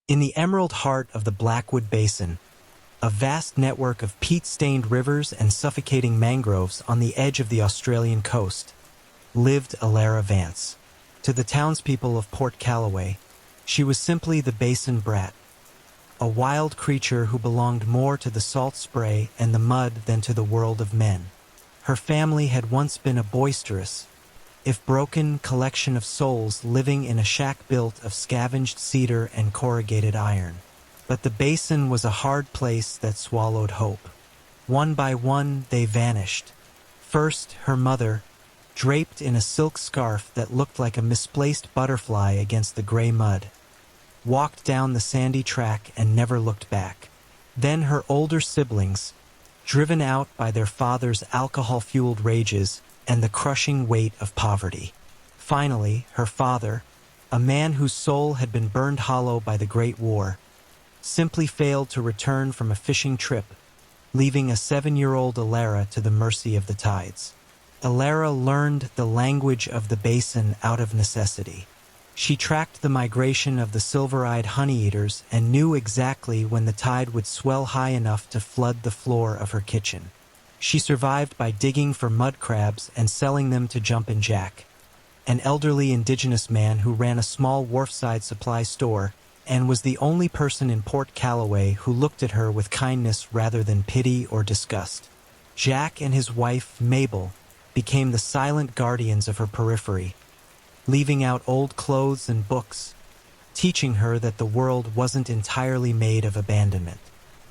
In the emerald heart of the Blackwood Basin, a vast network of peat-stained rivers and suffocating mangroves on the edge of the Australian coast, lived Alara Vance. To the townspeople of Port Calloway, she was simply the basin brat, a wild creature who belonged more to the salt spray and the mud than to the world of men. Her family had once been a boisterous, if broken, collection of souls living in a shack built of scavenged cedar and corrugated iron. But the basin was a hard place that swallowed hope. One by one, they vanished. First, her mother, draped in a silk scarf that looked like a misplaced butterfly against the gray mud, walked down the sandy track and never looked back. Then her older siblings, driven out by their father's alcohol-fueled rages and the crushing weight of poverty. Finally, her father, a man whose soul had been burned hollow by the Great War, simply failed to return from a fishing trip, leaving a 7-year-old Alara to the mercy of the tides. Alara learned the language of the basin out of necessity. She tracked the migration of the silver-eyed honey-eaters and knew exactly when the tide would swell high enough to flood the floor of her kitchen. She survived by digging for mud crabs and selling them to Jumpin' Jack, an elderly indigenous man who ran a small wharfside supply store and was the only person in Port Calloway who looked at her with kindness rather than pity or disgust. Jack and his wife, Mabel, became the silent guardians of her periphery, leaving out old clothes and books, teaching her that the world wasn't entirely made of abandonment.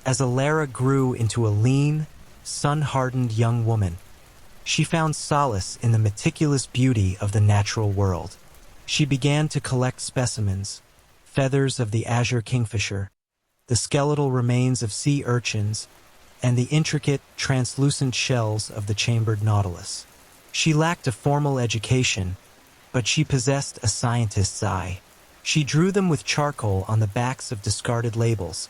As Alara grew into a lean, sun-hardened young woman, she found solace in the meticulous beauty of the natural world. She began to collect specimens, feathers of the azure kingfisher, the skeletal remains of sea urchins, and the intricate, translucent shells of the chambered nautilus. She lacked a formal education, but she possessed a scientist's eye. She drew them with charcoal on the backs of discarded labels,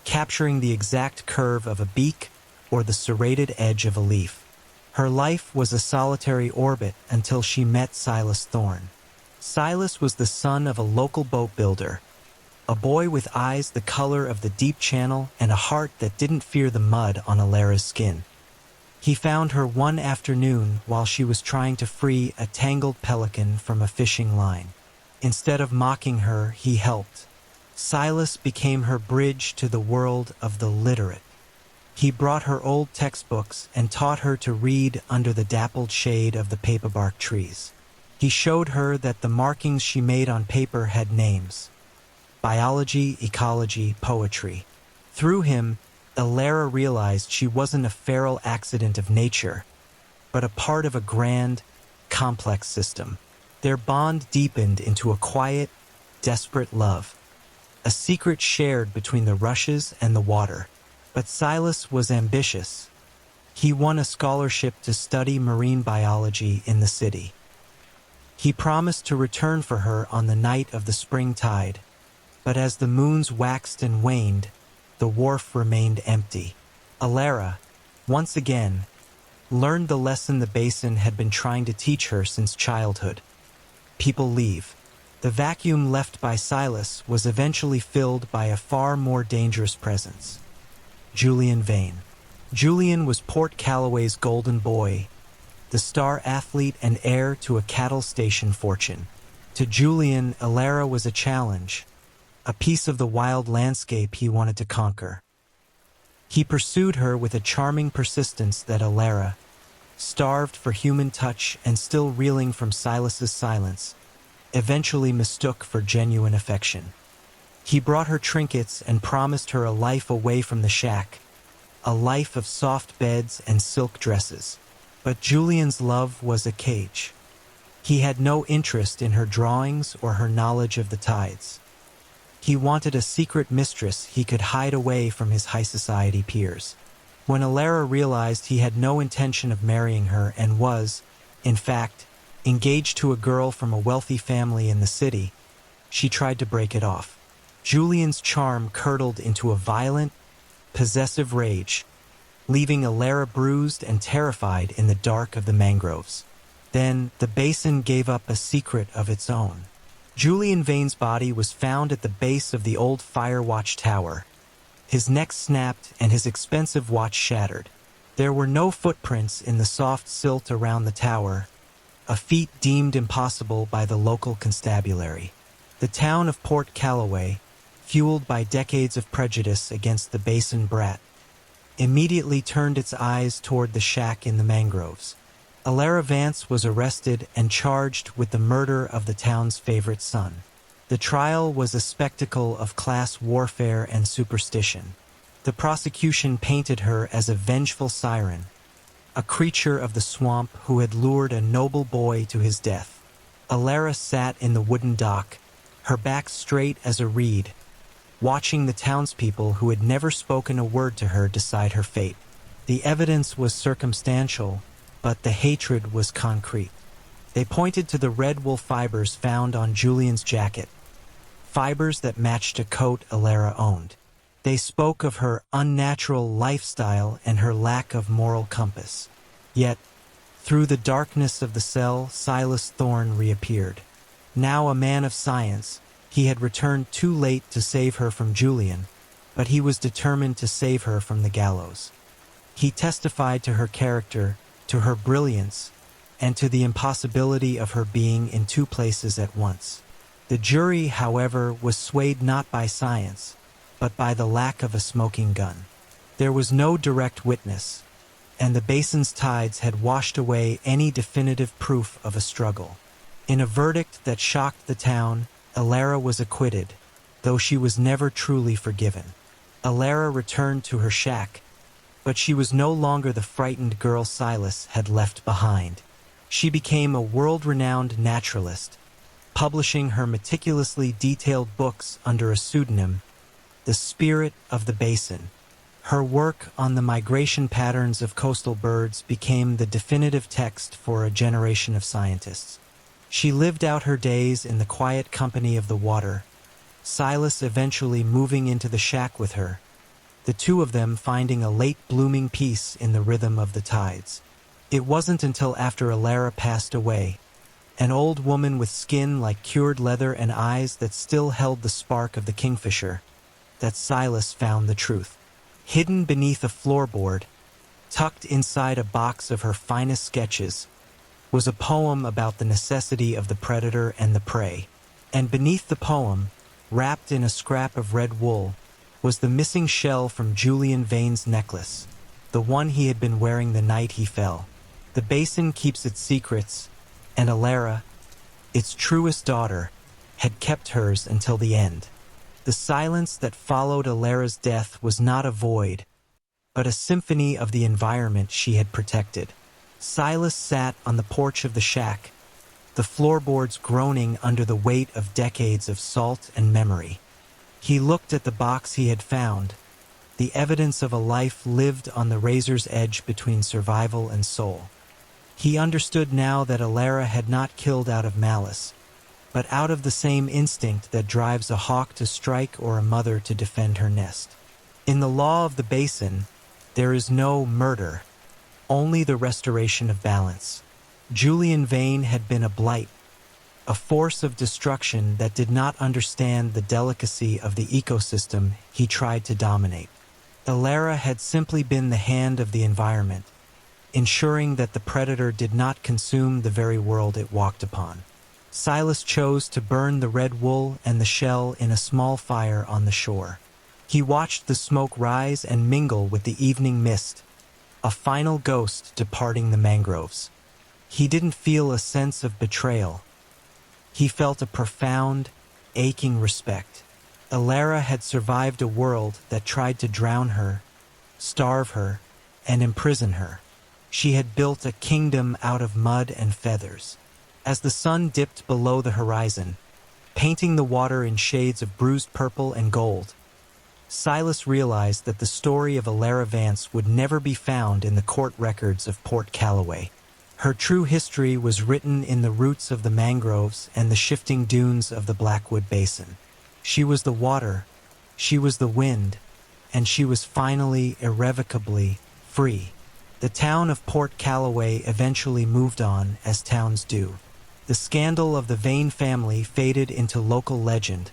capturing the exact curve of a beak or the serrated edge of a leaf. Her life was a solitary orbit until she met Silas Thorne. Silas was the son of a local boat builder, a boy with eyes the color of the deep channel and a heart that didn't fear the mud on Alara's skin. He found her one afternoon while she was trying to free a tangled pelican from a fishing line. Instead of mocking her, he helped. Silas became her bridge to the world of the literate. He brought her old textbooks and taught her to read under the dappled shade of the paperbark trees. He showed her that the markings she made on paper had names: biology, ecology, poetry. Through him, Alara realized she wasn't a feral accident of nature, but a part of a grand, complex system. Their bond deepened into a quiet, desperate love, a secret shared between the rushes and the water. But Silas was ambitious. He won a scholarship to study marine biology in the city. He promised to return for her on the night of the spring tide, but as the moons waxed and waned, the wharf remained empty. Alara, once again, learned the lesson the basin had been trying to teach her since childhood. People leave. The vacuum left by Silas was eventually filled by a far more dangerous presence: Julian Vane. Julian was Port Calloway's golden boy, the star athlete and heir to a cattle station fortune. To Julian, Alara was a challenge, a piece of the wild landscape he wanted to conquer. He pursued her with a charming persistence that Alara, starved for human touch and still reeling from Silas's silence, eventually mistook for genuine affection. He brought her trinkets and promised her a life away from the shack, a life of soft beds and silk dresses. But Julian's love was a cage. He had no interest in her drawings or her knowledge of the tides. He wanted a secret mistress he could hide away from his high society peers. When Alara realized he had no intention of marrying her and was, in fact, engaged to a girl from a wealthy family in the city, she tried to break it off. Julian's charm curdled into a violent, possessive rage, leaving Alara bruised and terrified in the dark of the mangroves. Then the basin gave up a secret of its own. Julian Vane's body was found at the base of the old fire watch tower. His neck snapped and his expensive watch shattered. There were no footprints in the soft silt around the tower, a feat deemed impossible by the local constabulary. The town of Port Callaway, fueled by decades of prejudice against the Basin brat, immediately turned its eyes toward the shack in the mangroves. Alara Vance was arrested and charged with the murder of the town's favorite son. The trial was a spectacle of class warfare and superstition. The prosecution painted her as a vengeful siren, a creature of the swamp who had lured a noble boy to his death. Alara sat in the wooden dock, her back straight as a reed, watching the townspeople who had never spoken a word to her decide her fate. The evidence was circumstantial, but the hatred was concrete. They pointed to the red wool fibers found on Julian's jacket, fibers that matched a coat Alara owned. They spoke of her unnatural lifestyle and her lack of moral compass. Yet, through the darkness of the cell, Silas Thorne reappeared. Now a man of science, he had returned too late to save her from Julian, but he was determined to save her from the gallows. He testified to her character, to her brilliance, and to the impossibility of her being in two places at once. The jury, however, was swayed not by science, but by the lack of a smoking gun. There was no direct witness, and the basin's tides had washed away any definitive proof of a struggle. In a verdict that shocked the town, Alara was acquitted, though she was never truly forgiven. Alara returned to her shack, but she was no longer the frightened girl Silas had left behind. She became a world-renowned naturalist, publishing her meticulously detailed books under a pseudonym, The Spirit of the Basin. Her work on the migration patterns of coastal birds became the definitive text for a generation of scientists. She lived out her days in the quiet company of the water, Silas eventually moving into the shack with her, the two of them finding a late-blooming peace in the rhythm of the tides. It wasn't until after Alara passed away, an old woman with skin like cured leather and eyes that still held the spark of the kingfisher, that Silas found the truth. Hidden beneath a floorboard, tucked inside a box of her finest sketches, was a poem about the necessity of the predator and the prey. And beneath the poem, wrapped in a scrap of red wool, was the missing shell from Julian Vane's necklace, the one he had been wearing the night he fell. The basin keeps its secrets, and Alara, its truest daughter, had kept hers until the end. The silence that followed Alara's death was not a void, but a symphony of the environment she had protected. Silas sat on the porch of the shack, the floorboards groaning under the weight of decades of salt and memory. He looked at the box he had found, the evidence of a life lived on the razor's edge between survival and soul. He understood now that Alara had not killed out of malice, but out of the same instinct that drives a hawk to strike or a mother to defend her nest. In the law of the basin, there is no murder, only the restoration of balance. Julian Vane had been a blight, a force of destruction that did not understand the delicacy of the ecosystem he tried to dominate. Alara had simply been the hand of the environment, ensuring that the predator did not consume the very world it walked upon. Silas chose to burn the red wool and the shell in a small fire on the shore. He watched the smoke rise and mingle with the evening mist, a final ghost departing the mangroves. He didn't feel a sense of betrayal. He felt a profound, aching respect. Alara had survived a world that tried to drown her, starve her, and imprison her. She had built a kingdom out of mud and feathers. As the sun dipped below the horizon, painting the water in shades of bruised purple and gold, Silas realized that the story of Alara Vance would never be found in the court records of Port Callaway. Her true history was written in the roots of the mangroves and the shifting dunes of the Blackwood Basin. She was the water, she was the wind, and she was finally, irrevocably, free. The town of Port Callaway eventually moved on, as towns do. The scandal of the Vane family faded into local legend,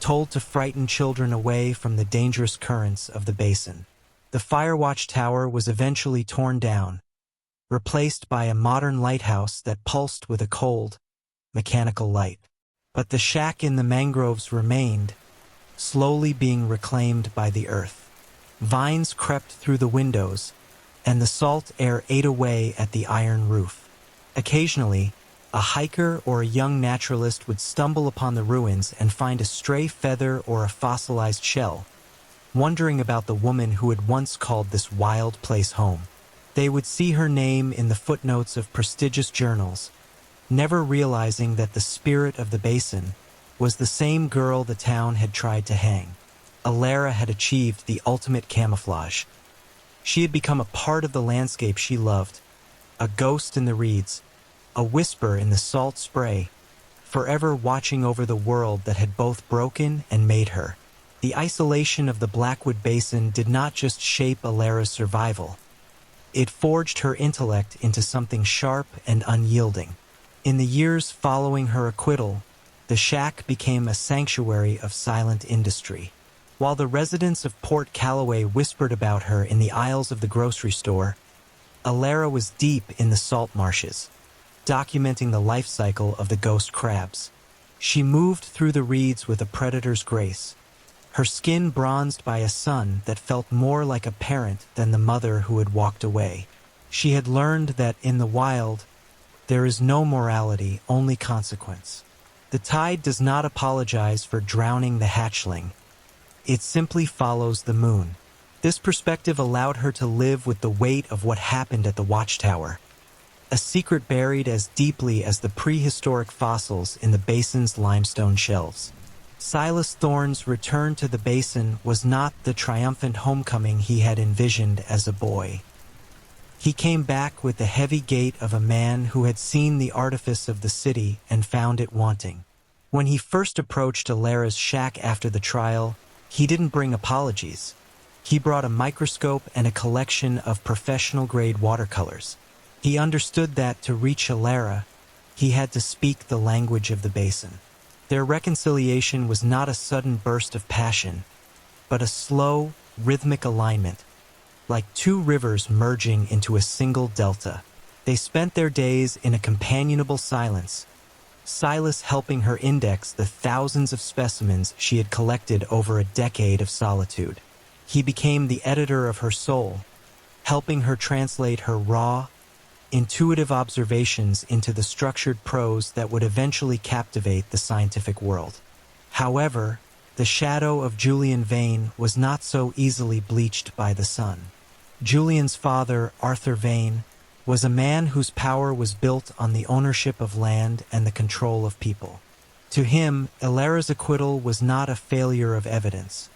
told to frighten children away from the dangerous currents of the basin. The Firewatch Tower was eventually torn down, replaced by a modern lighthouse that pulsed with a cold, mechanical light. But the shack in the mangroves remained, slowly being reclaimed by the earth. Vines crept through the windows, and the salt air ate away at the iron roof. Occasionally, a hiker or a young naturalist would stumble upon the ruins and find a stray feather or a fossilized shell, wondering about the woman who had once called this wild place home. They would see her name in the footnotes of prestigious journals, never realizing that the spirit of the basin was the same girl the town had tried to hang. Alara had achieved the ultimate camouflage. She had become a part of the landscape she loved, a ghost in the reeds, a whisper in the salt spray, forever watching over the world that had both broken and made her. The isolation of the Blackwood Basin did not just shape Alara's survival. It forged her intellect into something sharp and unyielding. In the years following her acquittal, the shack became a sanctuary of silent industry. While the residents of Port Callaway whispered about her in the aisles of the grocery store, Alara was deep in the salt marshes, documenting the life cycle of the ghost crabs. She moved through the reeds with a predator's grace, her skin bronzed by a sun that felt more like a parent than the mother who had walked away. She had learned that in the wild, there is no morality, only consequence. The tide does not apologize for drowning the hatchling. It simply follows the moon. This perspective allowed her to live with the weight of what happened at the watchtower, a secret buried as deeply as the prehistoric fossils in the basin's limestone shelves. Silas Thorne's return to the basin was not the triumphant homecoming he had envisioned as a boy. He came back with the heavy gait of a man who had seen the artifice of the city and found it wanting. When he first approached Alara's shack after the trial, he didn't bring apologies. He brought a microscope and a collection of professional-grade watercolors. He understood that to reach Alara, he had to speak the language of the basin. Their reconciliation was not a sudden burst of passion, but a slow, rhythmic alignment, like two rivers merging into a single delta. They spent their days in a companionable silence, Silas helping her index the thousands of specimens she had collected over a decade of solitude. He became the editor of her soul, helping her translate her raw, intuitive observations into the structured prose that would eventually captivate the scientific world. However, the shadow of Julian Vane was not so easily bleached by the sun. Julian's father, Arthur Vane, was a man whose power was built on the ownership of land and the control of people. To him, Alara's acquittal was not a failure of evidence,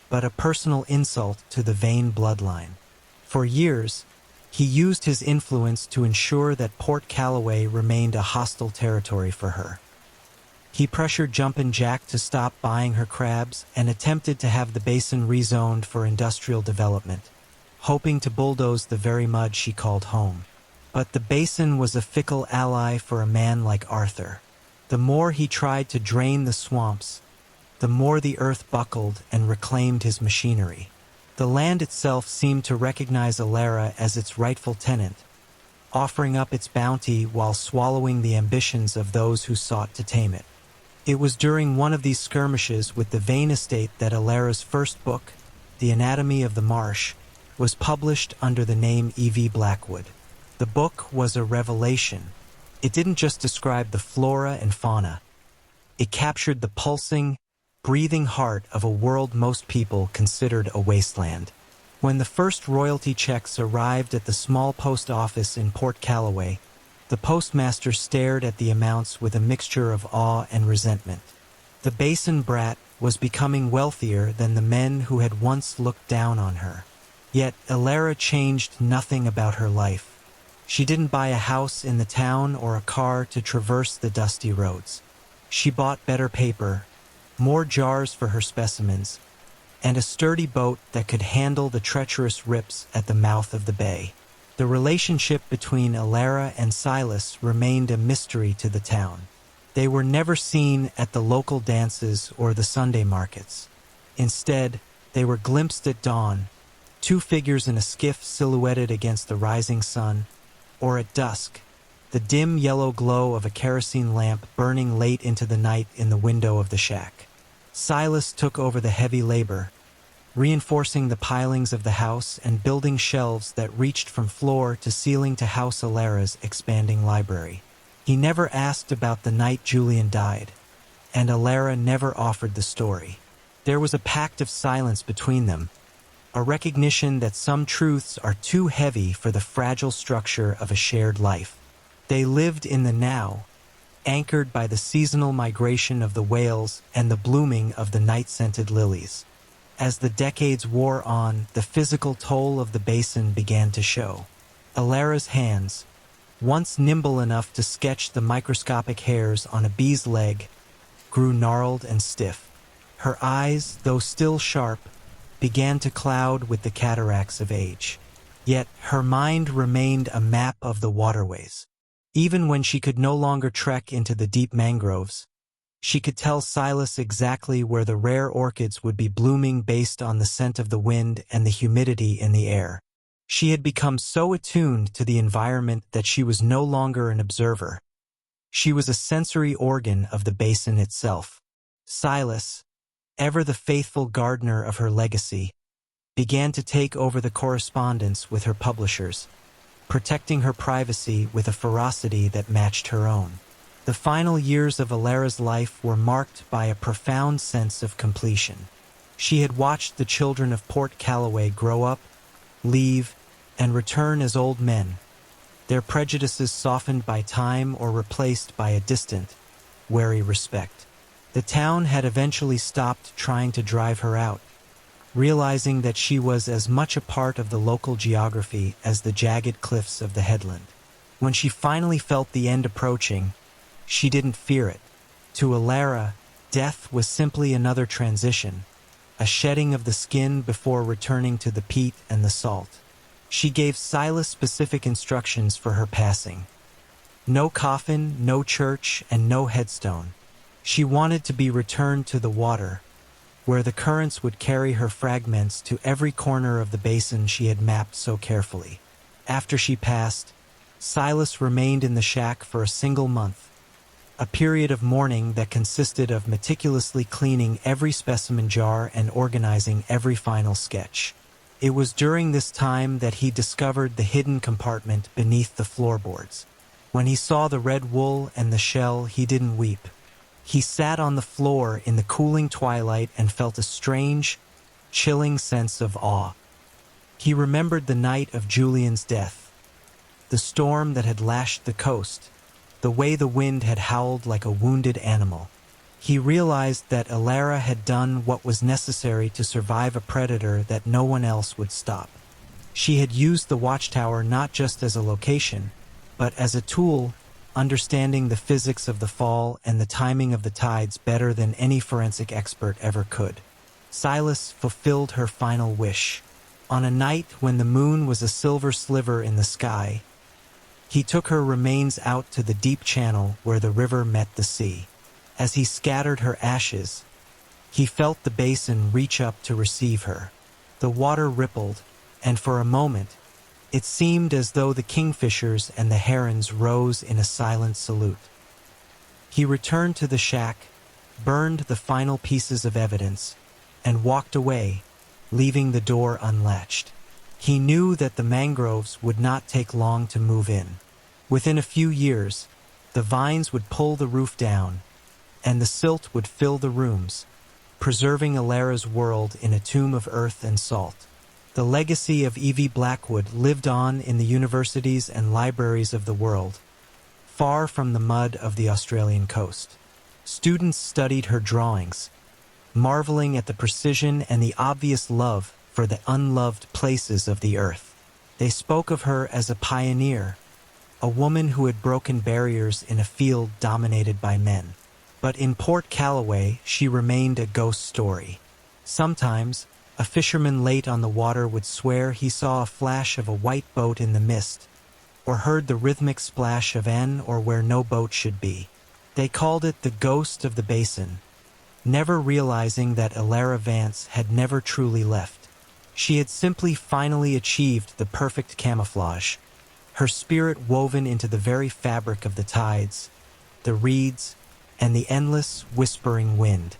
but a personal insult to the Vane bloodline. For years, he used his influence to ensure that Port Callaway remained a hostile territory for her. He pressured Jumpin' Jack to stop buying her crabs and attempted to have the basin rezoned for industrial development, hoping to bulldoze the very mud she called home. But the basin was a fickle ally for a man like Arthur. The more he tried to drain the swamps, the more the earth buckled and reclaimed his machinery. The land itself seemed to recognize Alara as its rightful tenant, offering up its bounty while swallowing the ambitions of those who sought to tame it. It was during one of these skirmishes with the Vane estate that Alara's first book, The Anatomy of the Marsh, was published under the name E.V. Blackwood. The book was a revelation. It didn't just describe the flora and fauna. It captured the pulsing, breathing heart of a world most people considered a wasteland. When the first royalty checks arrived at the small post office in Port Callaway, the postmaster stared at the amounts with a mixture of awe and resentment. The basin brat was becoming wealthier than the men who had once looked down on her. Yet Alara changed nothing about her life. She didn't buy a house in the town or a car to traverse the dusty roads. She bought better paper, more jars for her specimens, and a sturdy boat that could handle the treacherous rips at the mouth of the bay. The relationship between Alara and Silas remained a mystery to the town. They were never seen at the local dances or the Sunday markets. Instead, they were glimpsed at dawn, two figures in a skiff silhouetted against the rising sun, or at dusk, the dim yellow glow of a kerosene lamp burning late into the night in the window of the shack. Silas took over the heavy labor, reinforcing the pilings of the house and building shelves that reached from floor to ceiling to house Alara's expanding library. He never asked about the night Julian died, and Alara never offered the story. There was a pact of silence between them, a recognition that some truths are too heavy for the fragile structure of a shared life. They lived in the now, anchored by the seasonal migration of the whales and the blooming of the night-scented lilies. As the decades wore on, the physical toll of the basin began to show. Alara's hands, once nimble enough to sketch the microscopic hairs on a bee's leg, grew gnarled and stiff. Her eyes, though still sharp, began to cloud with the cataracts of age. Yet her mind remained a map of the waterways. Even when she could no longer trek into the deep mangroves, she could tell Silas exactly where the rare orchids would be blooming based on the scent of the wind and the humidity in the air. She had become so attuned to the environment that she was no longer an observer. She was a sensory organ of the basin itself. Silas, ever the faithful gardener of her legacy, began to take over the correspondence with her publishers, protecting her privacy with a ferocity that matched her own. The final years of Alara's life were marked by a profound sense of completion. She had watched the children of Port Calloway grow up, leave, and return as old men, their prejudices softened by time or replaced by a distant, wary respect. The town had eventually stopped trying to drive her out, realizing that she was as much a part of the local geography as the jagged cliffs of the headland. When she finally felt the end approaching, she didn't fear it. To Alara, death was simply another transition, a shedding of the skin before returning to the peat and the salt. She gave Silas specific instructions for her passing. No coffin, no church, and no headstone. She wanted to be returned to the water, where the currents would carry her fragments to every corner of the basin she had mapped so carefully. After she passed, Silas remained in the shack for a single month, a period of mourning that consisted of meticulously cleaning every specimen jar and organizing every final sketch. It was during this time that he discovered the hidden compartment beneath the floorboards. When he saw the red wool and the shell, he didn't weep. He sat on the floor in the cooling twilight and felt a strange, chilling sense of awe. He remembered the night of Julian's death, the storm that had lashed the coast, the way the wind had howled like a wounded animal. He realized that Alara had done what was necessary to survive a predator that no one else would stop. She had used the watchtower not just as a location, but as a tool, understanding the physics of the fall and the timing of the tides better than any forensic expert ever could. Silas fulfilled her final wish. On a night when the moon was a silver sliver in the sky, he took her remains out to the deep channel where the river met the sea. As he scattered her ashes, he felt the basin reach up to receive her. The water rippled, and for a moment, it seemed as though the kingfishers and the herons rose in a silent salute. He returned to the shack, burned the final pieces of evidence, and walked away, leaving the door unlatched. He knew that the mangroves would not take long to move in. Within a few years, the vines would pull the roof down, and the silt would fill the rooms, preserving Alara's world in a tomb of earth and salt. The legacy of Evie Blackwood lived on in the universities and libraries of the world, far from the mud of the Australian coast. Students studied her drawings, marveling at the precision and the obvious love for the unloved places of the earth. They spoke of her as a pioneer, a woman who had broken barriers in a field dominated by men. But in Port Calloway, she remained a ghost story. Sometimes, A fisherman late on the water would swear he saw a flash of a white boat in the mist, or heard the rhythmic splash of an or where no boat should be. They called it the ghost of the basin, never realizing that Elara Vance had never truly left. She had simply finally achieved the perfect camouflage, her spirit woven into the very fabric of the tides, the reeds, and the endless, whispering wind.